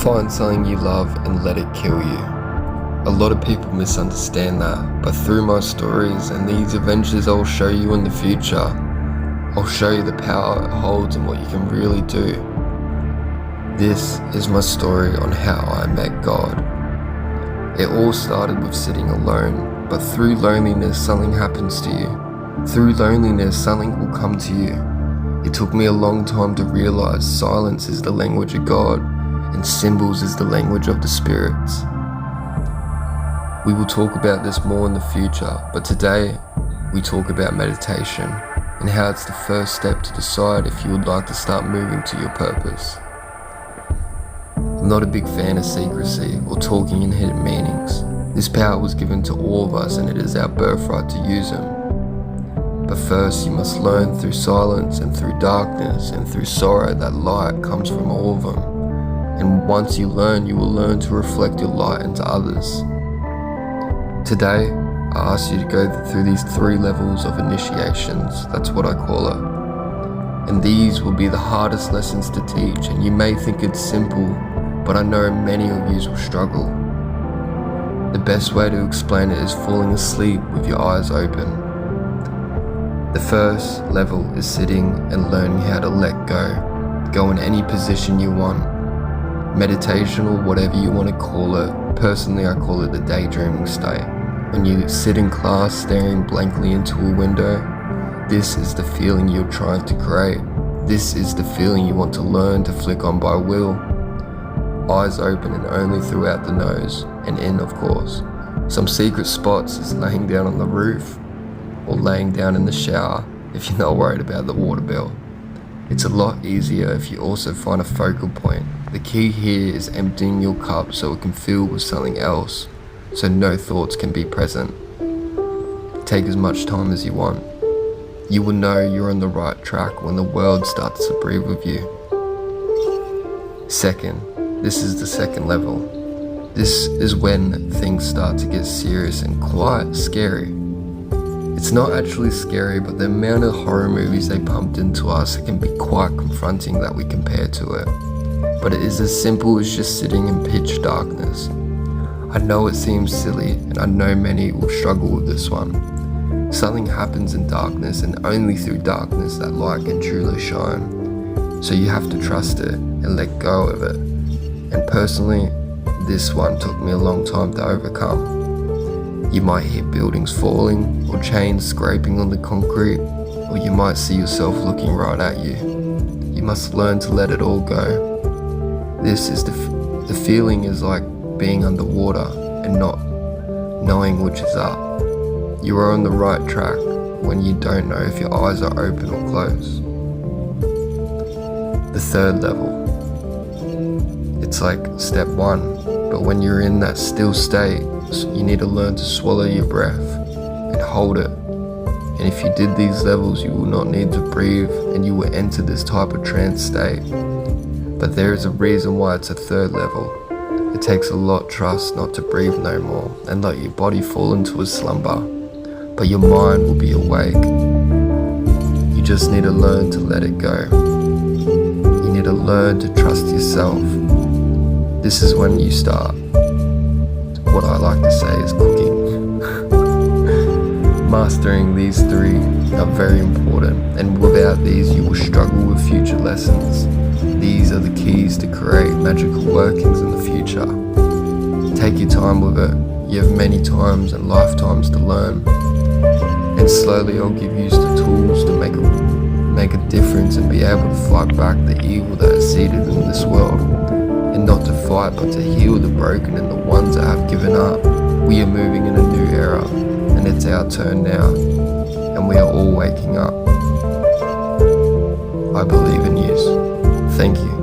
Find something you love and let it kill you. A lot of people misunderstand that, but through my stories and these adventures I'll show you in the future, I'll show you the power it holds and what you can really do. This is my story on how I met God. It all started with sitting alone, but through loneliness something happens to you. Through loneliness something will come to you. It took me a long time to realize silence is the language of God and symbols is the language of the spirits. We will talk about this more in the future, but today we talk about meditation and how it's the first step to decide if you would like to start moving to your purpose. I'm not a big fan of secrecy or talking in hidden meanings. This power was given to all of us and it is our birthright to use them. But first you must learn through silence and through darkness and through sorrow that light comes from all of them. And once you learn, you will learn to reflect your light into others. Today, I ask you to go through these 3 levels of initiations, that's what I call it. And these will be the hardest lessons to teach, and you may think it's simple, but I know many of you will struggle. The best way to explain it is falling asleep with your eyes open. The first level is sitting and learning how to let go. Go in any position you want. Meditation or whatever you want to call it. Personally, I call it the daydreaming state. When you sit in class staring blankly into a window, this is the feeling you're trying to create. This is the feeling you want to learn to flick on by will. Eyes open and only throughout the nose, and in of course. Some secret spots is laying down on the roof or laying down in the shower if you're not worried about the water bill. It's a lot easier if you also find a focal point. The key here is emptying your cup so it can fill with something else, so no thoughts can be present. Take as much time as you want. You will know you're on the right track when the world starts to breathe with you. Second, this is the second level. This is when things start to get serious and quite scary. It's not actually scary, but the amount of horror movies they pumped into us can be quite confronting that we compare to it. But it is as simple as just sitting in pitch darkness. I know it seems silly, and I know many will struggle with this one. Something happens in darkness, and only through darkness that light can truly shine. So you have to trust it and let go of it. And personally, this one took me a long time to overcome. You might hear buildings falling, or chains scraping on the concrete, or you might see yourself looking right at you. You must learn to let it all go. This is the feeling is like being underwater and not knowing which is up. You are on the right track when you don't know if your eyes are open or closed. The third level. It's like step 1, but when you're in that still state, you need to learn to swallow your breath and hold it. And if you did these levels, you will not need to breathe and you will enter this type of trance state. But there is a reason why it's a third level. It takes a lot trust not to breathe no more and let your body fall into a slumber. But your mind will be awake. You just need to learn to let it go. You need to learn to trust yourself. This is when you start. What I like to say is cooking. Mastering these 3 are very important, and without these you will struggle with future lessons. These are the keys to create magical workings in the future. Take your time with it. You have many times and lifetimes to learn. And slowly I'll give you the tools to make a difference and be able to fight back the evil that is seated in this world. And not to fight, but to heal the broken and the ones that have given up. We are moving in a new era, and it's our turn now, and we are all waking up. I believe in you. Thank you.